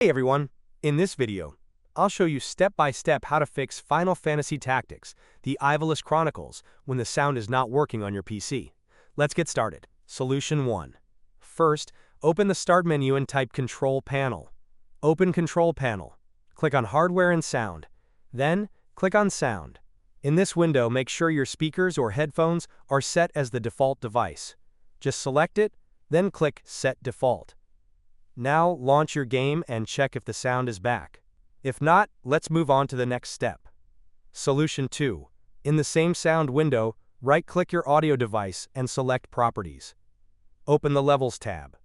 Hey everyone, in this video, I'll show you step by step how to fix Final Fantasy Tactics, the Ivalice Chronicles, when the sound is not working on your PC. Let's get started. Solution 1. First, open the Start menu and type Control Panel. Open Control Panel. Click on Hardware and Sound. Then, click on Sound. In this window, make sure your speakers or headphones are set as the default device. Just select it, then click Set Default. Now, launch your game and check if the sound is back. If not, let's move on to the next step. Solution 2. In the same sound window, right-click your audio device and select Properties. Open the Levels tab.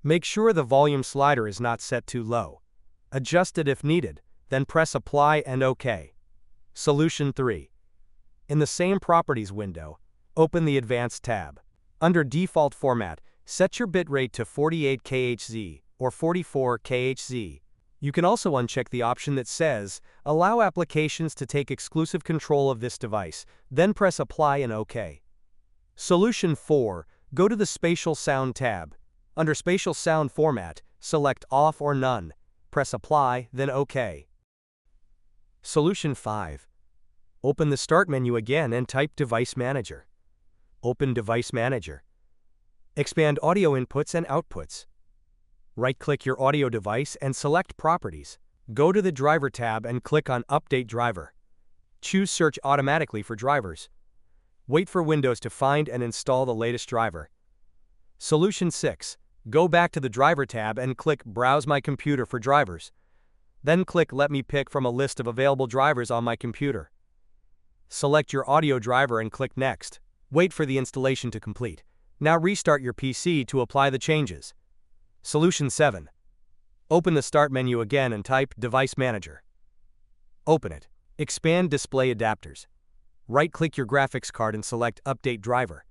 Make sure the volume slider is not set too low. Adjust it if needed, then press Apply and OK. Solution 3. In the same Properties window, open the Advanced tab. Under Default Format, set your bitrate to 48 kHz or 44 kHz. You can also uncheck the option that says, Allow applications to take exclusive control of this device, then press Apply and OK. Solution 4. Go to the Spatial Sound tab. Under Spatial Sound Format, select Off or None. Press Apply, then OK. Solution 5. Open the Start menu again and type Device Manager. Open Device Manager. Expand audio inputs and outputs. Right-click your audio device and select Properties. Go to the Driver tab and click on Update Driver. Choose Search automatically for drivers. Wait for Windows to find and install the latest driver. Solution 6. Go back to the Driver tab and click Browse My Computer for drivers. Then click Let me pick from a list of available drivers on my computer. Select your audio driver and click Next. Wait for the installation to complete. Now restart your PC to apply the changes. Solution 7. Open the Start menu again and type Device Manager. Open it. Expand Display Adapters. Right-click your graphics card and select Update Driver.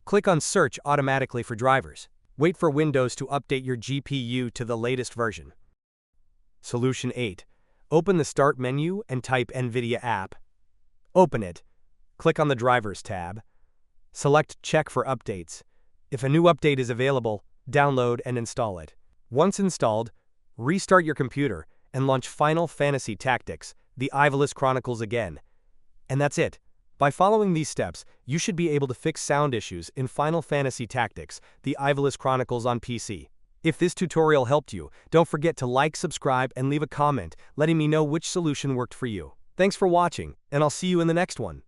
Click on Search automatically for drivers. Wait for Windows to update your GPU to the latest version. Solution 8. Open the Start menu and type NVIDIA App. Open it. Click on the Drivers tab. Select Check for Updates. If a new update is available, download and install it. Once installed, restart your computer and launch Final Fantasy Tactics, the Ivalice Chronicles again. And that's it. By following these steps, you should be able to fix sound issues in Final Fantasy Tactics, the Ivalice Chronicles on PC. If this tutorial helped you, don't forget to like, subscribe, and leave a comment letting me know which solution worked for you. Thanks for watching, and I'll see you in the next one.